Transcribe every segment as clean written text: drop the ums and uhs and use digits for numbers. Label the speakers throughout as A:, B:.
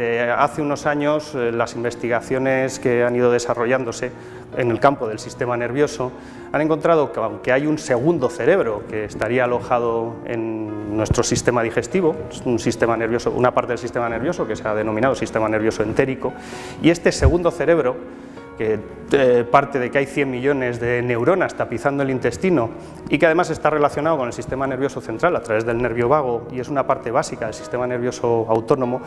A: desde hace unos años las investigaciones que han ido desarrollándose en el campo del sistema nervioso han encontrado que aunque hay un segundo cerebro que estaría alojado en nuestro sistema digestivo, un sistema nervioso, una parte del sistema nervioso que se ha denominado sistema nervioso entérico, y este segundo cerebro, que parte de que hay 100 millones de neuronas tapizando el intestino y que además está relacionado con el sistema nervioso central a través del nervio vago y es una parte básica del sistema nervioso autónomo,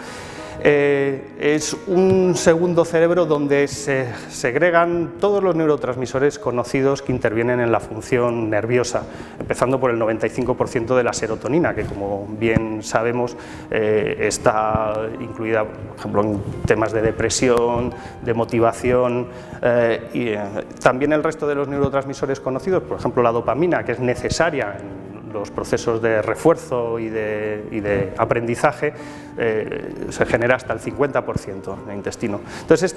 A: es un segundo cerebro donde se segregan todos los neurotransmisores conocidos que intervienen en la función nerviosa, empezando por el 95% de la serotonina, que como bien sabemos está incluida, por ejemplo, en temas de depresión, de motivación, y también el resto de los neurotransmisores conocidos, por ejemplo la dopamina, que es necesaria en los procesos de refuerzo y de aprendizaje, se genera hasta el 50% en el intestino. Entonces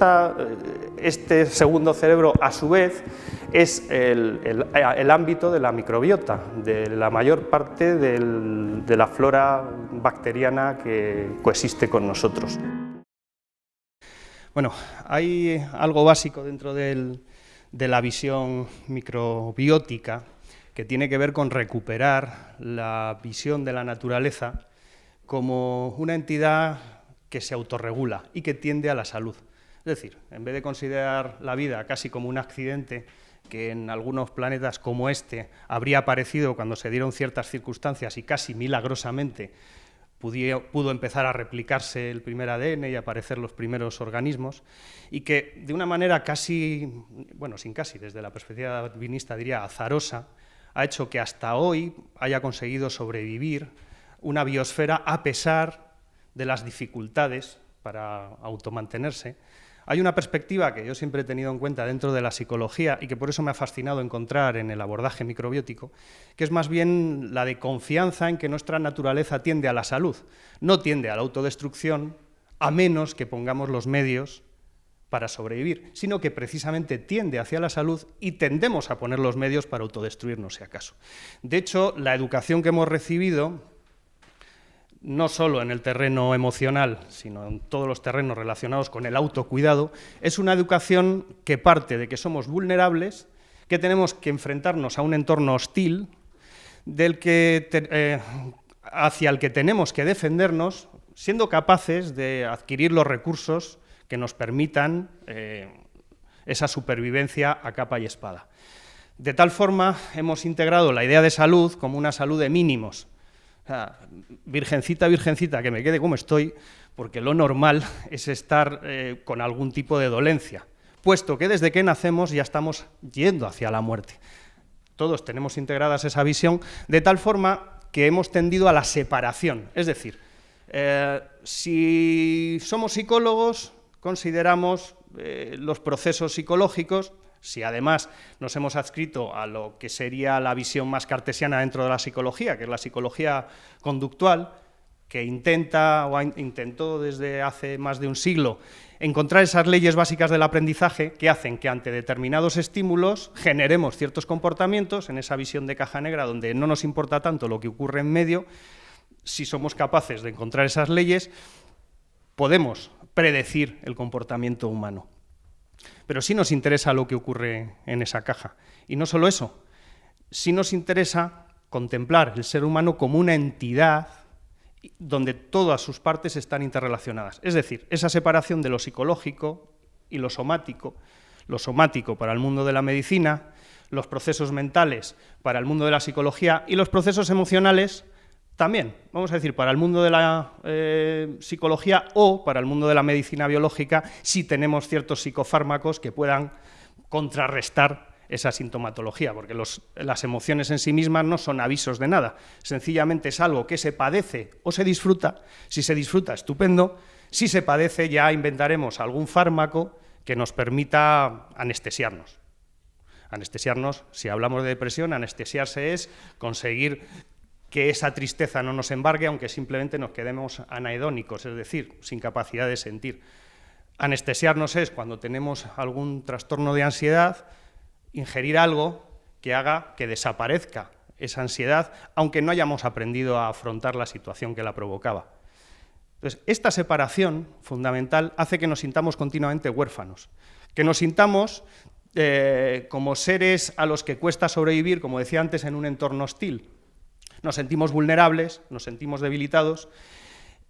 A: este segundo cerebro, a su vez, es el ámbito de la microbiota, de la mayor parte de la flora bacteriana que coexiste con nosotros. Bueno, hay algo básico dentro de la visión microbiótica que tiene que ver con recuperar la visión de la naturaleza como una entidad que se autorregula y que tiende a la salud. Es decir, en vez de considerar la vida casi como un accidente que en algunos planetas como este habría aparecido cuando se dieron ciertas circunstancias y casi milagrosamente pudo empezar a replicarse el primer ADN y aparecer los primeros organismos, y que de una manera casi, bueno, sin casi, desde la perspectiva darwinista diría azarosa, ha hecho que hasta hoy haya conseguido sobrevivir una biosfera a pesar de las dificultades para automantenerse. Hay una perspectiva que yo siempre he tenido en cuenta dentro de la psicología y que por eso me ha fascinado encontrar en el abordaje microbiótico, que es más bien la de confianza en que nuestra naturaleza tiende a la salud, no tiende a la autodestrucción, a menos que pongamos los medios para sobrevivir, sino que precisamente tiende hacia la salud y tendemos a poner los medios para autodestruirnos, si acaso. De hecho, la educación que hemos recibido, no solo en el terreno emocional, sino en todos los terrenos relacionados con el autocuidado, es una educación que parte de que somos vulnerables, que tenemos que enfrentarnos a un entorno hostil, hacia el que tenemos que defendernos, siendo capaces de adquirir los recursos que nos permitan esa supervivencia a capa y espada. De tal forma, hemos integrado la idea de salud como una salud de mínimos. O sea, virgencita, virgencita, que me quede como estoy, porque lo normal es estar con algún tipo de dolencia, puesto que desde que nacemos ya estamos yendo hacia la muerte. Todos tenemos integradas esa visión, de tal forma que hemos tendido a la separación. Es decir, si somos psicólogos, consideramos los procesos psicológicos. Si además nos hemos adscrito a lo que sería la visión más cartesiana dentro de la psicología, que es la psicología conductual, que intentó desde hace más de un siglo encontrar esas leyes básicas del aprendizaje que hacen que ante determinados estímulos generemos ciertos comportamientos en esa visión de caja negra donde no nos importa tanto lo que ocurre en medio. Si somos capaces de encontrar esas leyes, podemos predecir el comportamiento humano. Pero sí nos interesa lo que ocurre en esa caja. Y no solo eso, sí nos interesa contemplar el ser humano como una entidad donde todas sus partes están interrelacionadas. Es decir, esa separación de lo psicológico y lo somático para el mundo de la medicina, los procesos mentales para el mundo de la psicología y los procesos emocionales también, vamos a decir, para el mundo de la psicología o para el mundo de la medicina biológica, si tenemos ciertos psicofármacos que puedan contrarrestar esa sintomatología, porque las emociones en sí mismas no son avisos de nada, sencillamente es algo que se padece o se disfruta. Si se disfruta, estupendo; si se padece, ya inventaremos algún fármaco que nos permita anestesiarnos. Anestesiarnos, si hablamos de depresión, anestesiarse es conseguir que esa tristeza no nos embargue, aunque simplemente nos quedemos anhedónicos, es decir, sin capacidad de sentir. Anestesiarnos es cuando tenemos algún trastorno de ansiedad, ingerir algo que haga que desaparezca esa ansiedad, aunque no hayamos aprendido a afrontar la situación que la provocaba. Entonces, esta separación fundamental hace que nos sintamos continuamente huérfanos, que nos sintamos como seres a los que cuesta sobrevivir, como decía antes, en un entorno hostil. Nos sentimos vulnerables, nos sentimos debilitados,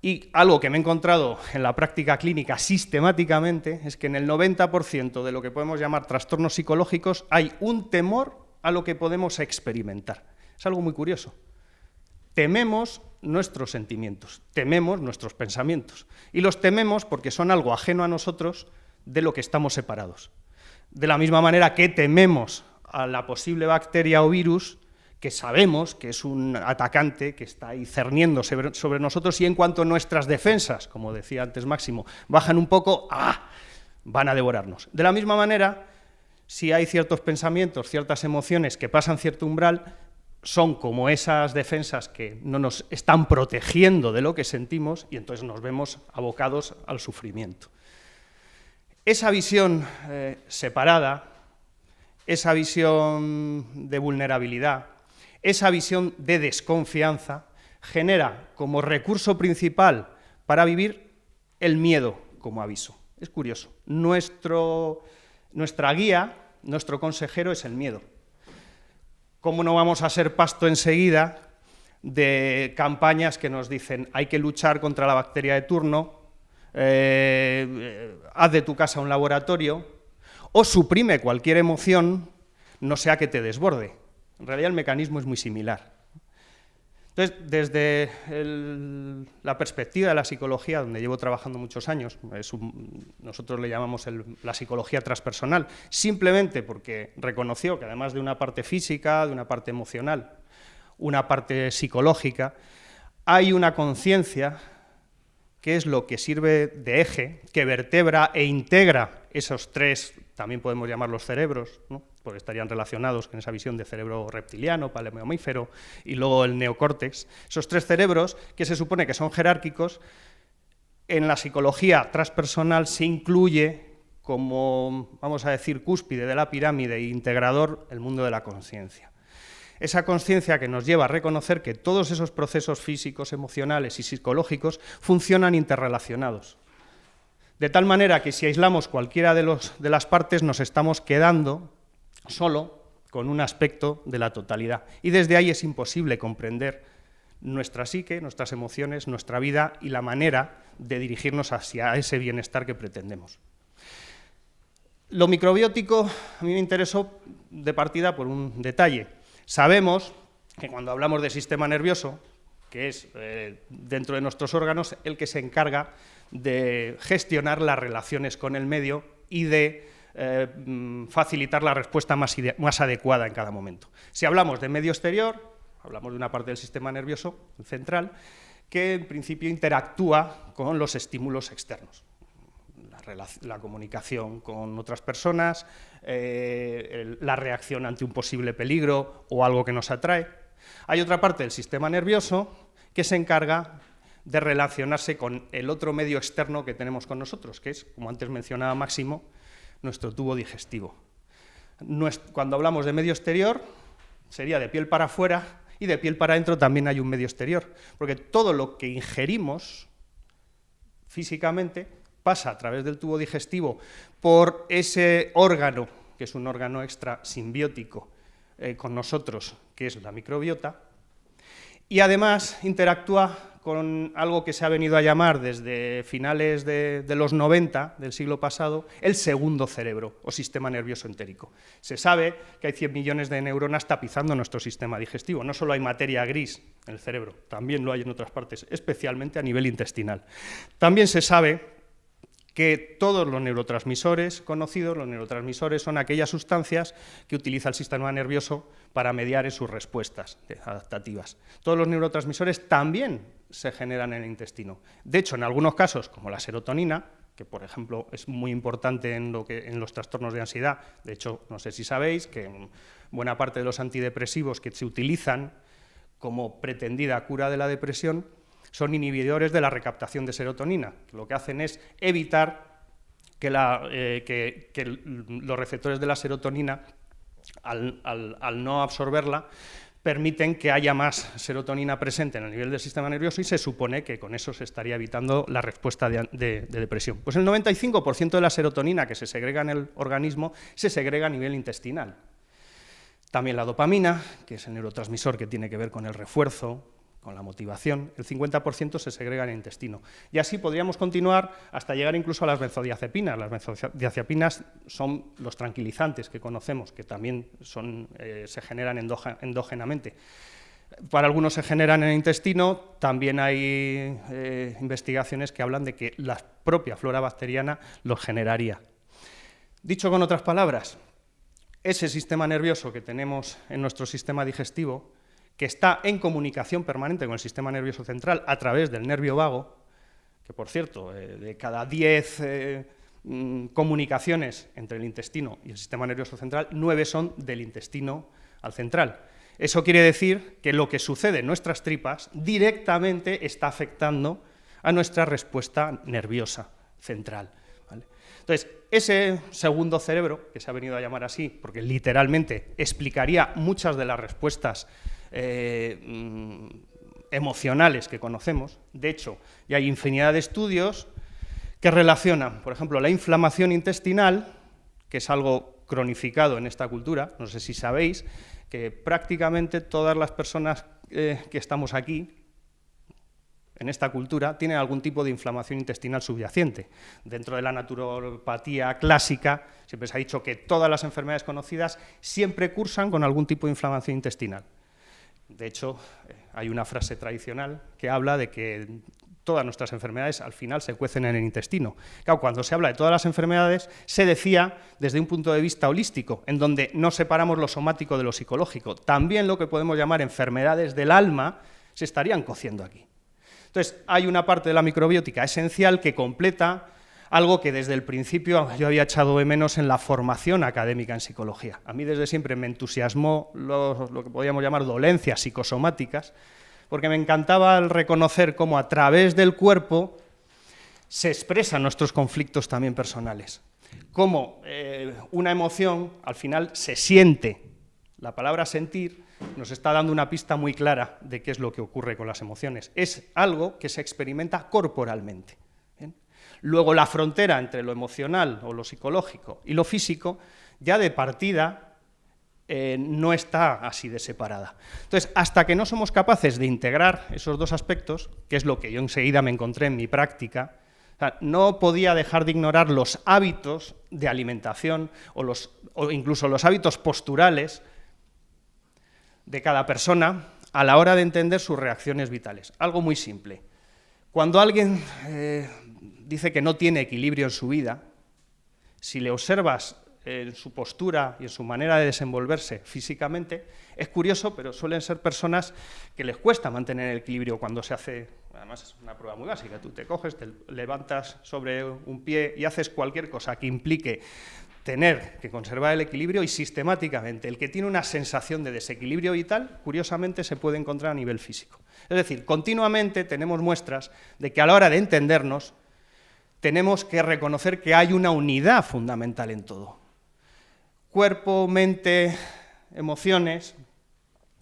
A: y algo que me he encontrado en la práctica clínica sistemáticamente es que en el 90% de lo que podemos llamar trastornos psicológicos hay un temor a lo que podemos experimentar. Es algo muy curioso. Tememos nuestros sentimientos, tememos nuestros pensamientos, y los tememos porque son algo ajeno a nosotros de lo que estamos separados. De la misma manera que tememos a la posible bacteria o virus, que sabemos que es un atacante que está ahí cerniéndose sobre nosotros, y en cuanto nuestras defensas, como decía antes Máximo, bajan un poco, van a devorarnos. De la misma manera, si hay ciertos pensamientos, ciertas emociones que pasan cierto umbral, son como esas defensas que no nos están protegiendo de lo que sentimos, y entonces nos vemos abocados al sufrimiento. Esa visión separada, esa visión de vulnerabilidad, esa visión de desconfianza, genera como recurso principal para vivir el miedo como aviso. Es curioso. Nuestra guía, nuestro consejero es el miedo. ¿Cómo no vamos a ser pasto enseguida de campañas que nos dicen hay que luchar contra la bacteria de turno, haz de tu casa un laboratorio, o suprime cualquier emoción, no sea que te desborde? En realidad el mecanismo es muy similar. Entonces, desde la perspectiva de la psicología, donde llevo trabajando muchos años, nosotros le llamamos la psicología transpersonal, simplemente porque reconoció que además de una parte física, de una parte emocional, una parte psicológica, hay una conciencia que es lo que sirve de eje, que vertebra e integra esos tres, también podemos llamarlos cerebros, ¿no? Porque estarían relacionados con esa visión de cerebro reptiliano, paleomamífero, y luego el neocórtex. Esos tres cerebros, que se supone que son jerárquicos, en la psicología transpersonal se incluye como, vamos a decir, cúspide de la pirámide e integrador el mundo de la conciencia. Esa conciencia que nos lleva a reconocer que todos esos procesos físicos, emocionales y psicológicos funcionan interrelacionados. De tal manera que si aislamos cualquiera de las partes nos estamos quedando solo con un aspecto de la totalidad. Y desde ahí es imposible comprender nuestra psique, nuestras emociones, nuestra vida y la manera de dirigirnos hacia ese bienestar que pretendemos. Lo microbiótico a mí me interesó de partida por un detalle. Sabemos que cuando hablamos del sistema nervioso, que es dentro de nuestros órganos el que se encarga de gestionar las relaciones con el medio y de facilitar la respuesta más adecuada en cada momento. Si hablamos de medio exterior, hablamos de una parte del sistema nervioso central que en principio interactúa con los estímulos externos. La comunicación con otras personas, la reacción ante un posible peligro o algo que nos atrae. Hay otra parte del sistema nervioso que se encarga de relacionarse con el otro medio externo que tenemos con nosotros, que es, como antes mencionaba Máximo, nuestro tubo digestivo. Cuando hablamos de medio exterior, sería de piel para afuera, y de piel para adentro también hay un medio exterior, porque todo lo que ingerimos físicamente pasa a través del tubo digestivo por ese órgano, que es un órgano extra simbiótico con nosotros, que es la microbiota, y además interactúa con algo que se ha venido a llamar desde finales de los 90 del siglo pasado, el segundo cerebro o sistema nervioso entérico. Se sabe que hay 100 millones de neuronas tapizando nuestro sistema digestivo. No solo hay materia gris en el cerebro, también lo hay en otras partes, especialmente a nivel intestinal. También se sabe que todos los neurotransmisores conocidos, los neurotransmisores son aquellas sustancias que utiliza el sistema nervioso para mediar en sus respuestas adaptativas. Todos los neurotransmisores también se generan en el intestino. De hecho, en algunos casos, como la serotonina, que por ejemplo es muy importante en los trastornos de ansiedad, de hecho, no sé si sabéis que buena parte de los antidepresivos que se utilizan como pretendida cura de la depresión son inhibidores de la recaptación de serotonina, que lo que hacen es evitar que los receptores de la serotonina, al no absorberla, permiten que haya más serotonina presente en el nivel del sistema nervioso y se supone que con eso se estaría evitando la respuesta de depresión. Pues el 95% de la serotonina que se segrega en el organismo se segrega a nivel intestinal. También la dopamina, que es el neurotransmisor que tiene que ver con el refuerzo, con la motivación, el 50% se segrega en el intestino. Y así podríamos continuar hasta llegar incluso a las benzodiazepinas. Las benzodiazepinas son los tranquilizantes que conocemos, que también se generan endógenamente. Para algunos se generan en el intestino, también hay investigaciones que hablan de que la propia flora bacteriana los generaría. Dicho con otras palabras, ese sistema nervioso que tenemos en nuestro sistema digestivo, que está en comunicación permanente con el sistema nervioso central a través del nervio vago, que por cierto, de cada 10 comunicaciones entre el intestino y el sistema nervioso central, 9 son del intestino al central. Eso quiere decir que lo que sucede en nuestras tripas directamente está afectando a nuestra respuesta nerviosa central, ¿vale? Entonces, ese segundo cerebro, que se ha venido a llamar así, porque literalmente explicaría muchas de las respuestas emocionales que conocemos. De hecho, ya hay infinidad de estudios que relacionan, por ejemplo, la inflamación intestinal, que es algo cronificado en esta cultura, no sé si sabéis, que prácticamente todas las personas que estamos aquí, en esta cultura, tienen algún tipo de inflamación intestinal subyacente. Dentro de la naturopatía clásica, siempre se ha dicho que todas las enfermedades conocidas siempre cursan con algún tipo de inflamación intestinal. De hecho, hay una frase tradicional que habla de que todas nuestras enfermedades al final se cuecen en el intestino. Claro, cuando se habla de todas las enfermedades, se decía desde un punto de vista holístico, en donde no separamos lo somático de lo psicológico. También lo que podemos llamar enfermedades del alma se estarían cociendo aquí. Entonces, hay una parte de la microbiótica esencial que completa algo que desde el principio yo había echado de menos en la formación académica en psicología. A mí desde siempre me entusiasmó lo que podríamos llamar dolencias psicosomáticas, porque me encantaba el reconocer cómo a través del cuerpo se expresan nuestros conflictos también personales, cómo una emoción al final se siente. La palabra sentir nos está dando una pista muy clara de qué es lo que ocurre con las emociones. Es algo que se experimenta corporalmente. Luego la frontera entre lo emocional o lo psicológico y lo físico, ya de partida, no está así de separada. Entonces, hasta que no somos capaces de integrar esos dos aspectos, que es lo que yo enseguida me encontré en mi práctica, o sea, no podía dejar de ignorar los hábitos de alimentación o incluso los hábitos posturales de cada persona a la hora de entender sus reacciones vitales. Algo muy simple. Cuando alguien dice que no tiene equilibrio en su vida, si le observas en su postura y en su manera de desenvolverse físicamente, es curioso, pero suelen ser personas que les cuesta mantener el equilibrio cuando se hace, además es una prueba muy básica, tú te coges, te levantas sobre un pie y haces cualquier cosa que implique tener que conservar el equilibrio y sistemáticamente el que tiene una sensación de desequilibrio vital, curiosamente se puede encontrar a nivel físico. Es decir, continuamente tenemos muestras de que a la hora de entendernos tenemos que reconocer que hay una unidad fundamental en todo. Cuerpo, mente, emociones,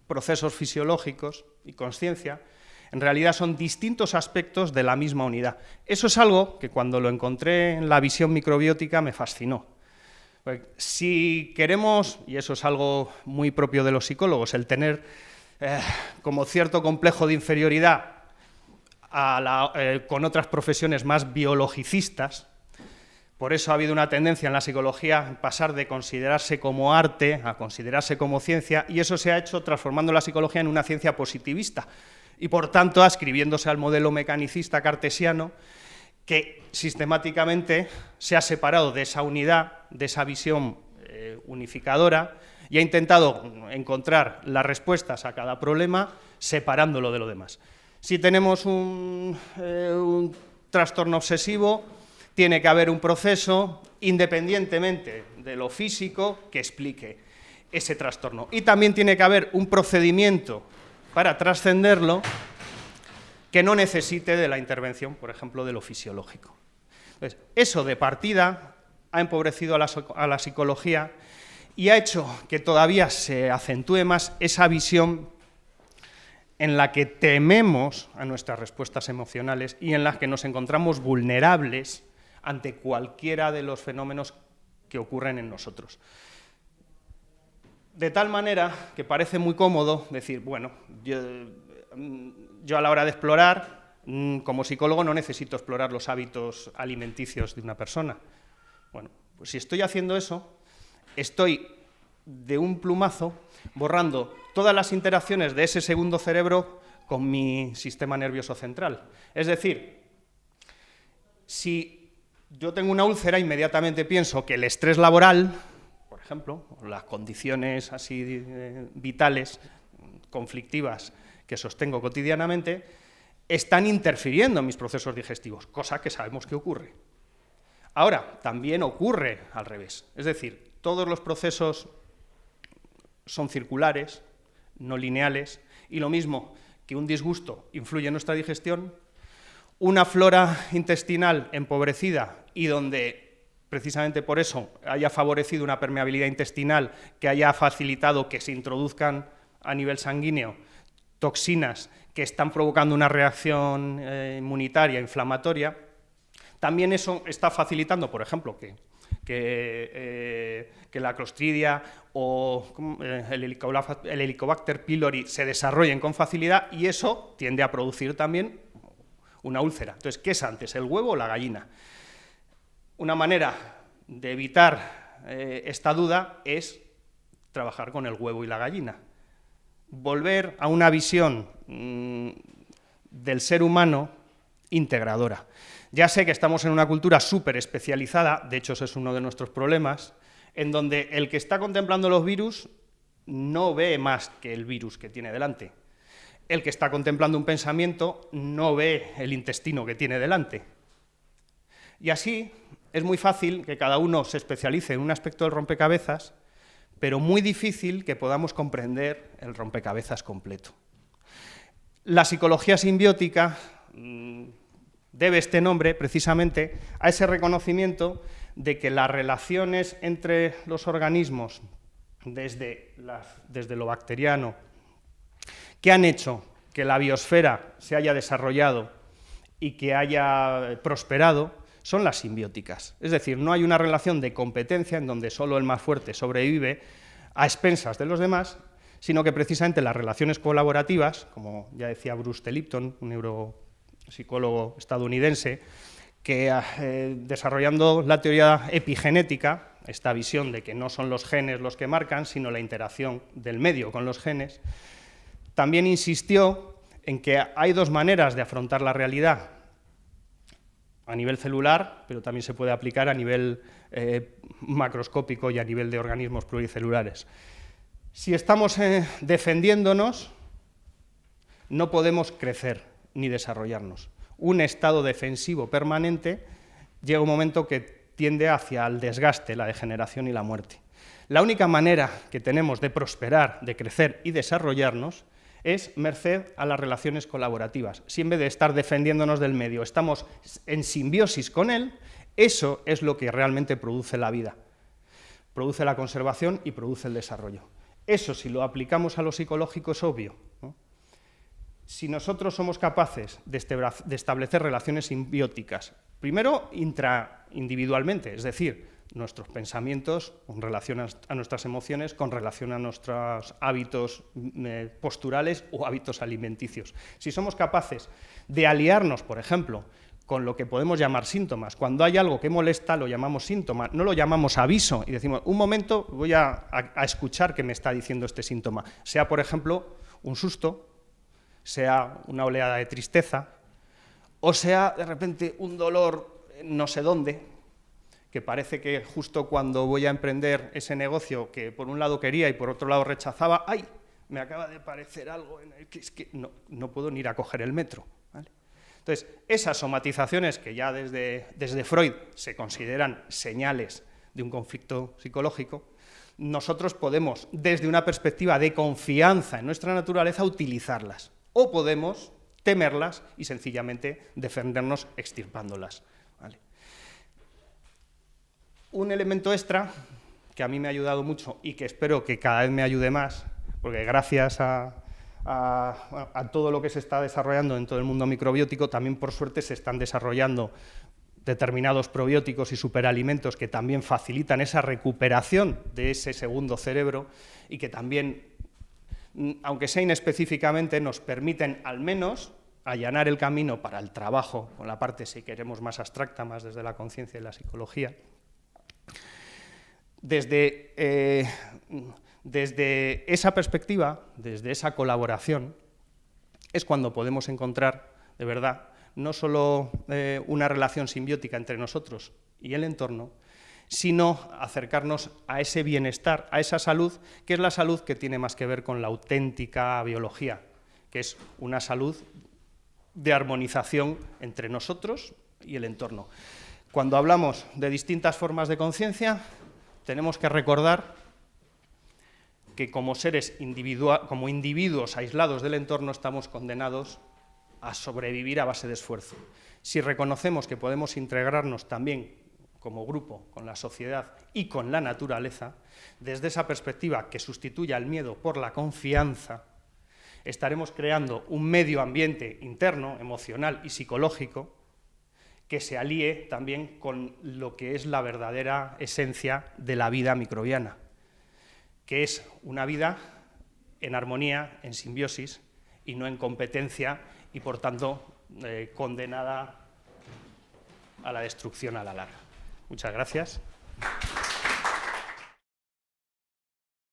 A: procesos fisiológicos y consciencia, en realidad son distintos aspectos de la misma unidad. Eso es algo que cuando lo encontré en la visión microbiótica me fascinó. Si queremos, y eso es algo muy propio de los psicólogos, el tener como cierto complejo de inferioridad con otras profesiones más biologicistas, por eso ha habido una tendencia en la psicología en pasar de considerarse como arte a considerarse como ciencia, y eso se ha hecho transformando la psicología en una ciencia positivista, y por tanto ascribiéndose al modelo mecanicista cartesiano, que sistemáticamente se ha separado de esa unidad, de esa visión unificadora, y ha intentado encontrar las respuestas a cada problema separándolo de lo demás. Si tenemos un trastorno obsesivo, tiene que haber un proceso, independientemente de lo físico, que explique ese trastorno. Y también tiene que haber un procedimiento para trascenderlo que no necesite de la intervención, por ejemplo, de lo fisiológico. Entonces, eso de partida ha empobrecido a la psicología y ha hecho que todavía se acentúe más esa visión en la que tememos a nuestras respuestas emocionales y en la que nos encontramos vulnerables ante cualquiera de los fenómenos que ocurren en nosotros. De tal manera que parece muy cómodo decir, bueno, yo a la hora de explorar, como psicólogo no necesito explorar los hábitos alimenticios de una persona. Bueno, pues si estoy haciendo eso, estoy de un plumazo borrando todas las interacciones de ese segundo cerebro con mi sistema nervioso central. Es decir, si yo tengo una úlcera, inmediatamente pienso que el estrés laboral, por ejemplo, o las condiciones así vitales, conflictivas, que sostengo cotidianamente, están interfiriendo en mis procesos digestivos, cosa que sabemos que ocurre. Ahora, también ocurre al revés, es decir, todos los procesos son circulares, no lineales, y lo mismo que un disgusto influye en nuestra digestión, una flora intestinal empobrecida y donde precisamente por eso haya favorecido una permeabilidad intestinal que haya facilitado que se introduzcan a nivel sanguíneo toxinas que están provocando una reacción inmunitaria, inflamatoria, también eso está facilitando, por ejemplo, que la Clostridia o el Helicobacter pylori se desarrollen con facilidad y eso tiende a producir también una úlcera. Entonces, ¿qué es antes, el huevo o la gallina? Una manera de evitar esta duda es trabajar con el huevo y la gallina. Volver a una visión del ser humano integradora. Ya sé que estamos en una cultura súper especializada, de hecho ese es uno de nuestros problemas, en donde el que está contemplando los virus no ve más que el virus que tiene delante. El que está contemplando un pensamiento no ve el intestino que tiene delante. Y así es muy fácil que cada uno se especialice en un aspecto del rompecabezas, pero muy difícil que podamos comprender el rompecabezas completo. La psicología simbiótica debe este nombre precisamente a ese reconocimiento de que las relaciones entre los organismos, desde lo bacteriano, que han hecho que la biosfera se haya desarrollado y que haya prosperado, son las simbióticas. Es decir, no hay una relación de competencia en donde solo el más fuerte sobrevive a expensas de los demás, sino que precisamente las relaciones colaborativas, como ya decía Bruce T. Lipton, un neuropsicólogo estadounidense, que desarrollando la teoría epigenética, esta visión de que no son los genes los que marcan, sino la interacción del medio con los genes, también insistió en que hay dos maneras de afrontar la realidad, a nivel celular, pero también se puede aplicar a nivel macroscópico y a nivel de organismos pluricelulares. Si estamos defendiéndonos, no podemos crecer ni desarrollarnos. Un estado defensivo permanente llega un momento que tiende hacia el desgaste, la degeneración y la muerte. La única manera que tenemos de prosperar, de crecer y desarrollarnos es merced a las relaciones colaborativas. Si en vez de estar defendiéndonos del medio estamos en simbiosis con él, eso es lo que realmente produce la vida. Produce la conservación y produce el desarrollo. Eso, si lo aplicamos a lo psicológico, es obvio, ¿no? Si nosotros somos capaces de establecer relaciones simbióticas, primero intraindividualmente, es decir, nuestros pensamientos con relación a nuestras emociones, con relación a nuestros hábitos posturales o hábitos alimenticios. Si somos capaces de aliarnos, por ejemplo, con lo que podemos llamar síntomas. Cuando hay algo que molesta, lo llamamos síntoma, no lo llamamos aviso, y decimos, un momento, voy a escuchar qué me está diciendo este síntoma. Sea, por ejemplo, un susto, sea una oleada de tristeza, o sea, de repente, un dolor no sé dónde, que parece que justo cuando voy a emprender ese negocio que por un lado quería y por otro lado rechazaba, ¡ay!, me acaba de parecer algo en el que es que no puedo ni ir a coger el metro, ¿vale? Entonces, esas somatizaciones que ya desde Freud se consideran señales de un conflicto psicológico, nosotros podemos, desde una perspectiva de confianza en nuestra naturaleza, utilizarlas, o podemos temerlas y sencillamente defendernos extirpándolas, ¿vale? Un elemento extra que a mí me ha ayudado mucho y que espero que cada vez me ayude más, porque gracias a a todo lo que se está desarrollando en todo el mundo microbiótico, también por suerte se están desarrollando determinados probióticos y superalimentos que también facilitan esa recuperación de ese segundo cerebro y que también, aunque sea inespecíficamente, nos permiten al menos allanar el camino para el trabajo, con la parte, si queremos, más abstracta, más desde la conciencia y la psicología. Desde esa perspectiva, desde esa colaboración, es cuando podemos encontrar, de verdad, no solo una relación simbiótica entre nosotros y el entorno, sino acercarnos a ese bienestar, a esa salud, que es la salud que tiene más que ver con la auténtica biología, que es una salud de armonización entre nosotros y el entorno. Cuando hablamos de distintas formas de conciencia, tenemos que recordar que como seres como individuos aislados del entorno estamos condenados a sobrevivir a base de esfuerzo. Si reconocemos que podemos integrarnos también como grupo con la sociedad y con la naturaleza, desde esa perspectiva que sustituya el miedo por la confianza, estaremos creando un medio ambiente interno, emocional y psicológico que se alíe también con lo que es la verdadera esencia de la vida microbiana, que es una vida en armonía, en simbiosis y no en competencia y, por tanto, condenada a la destrucción a la larga. Muchas gracias.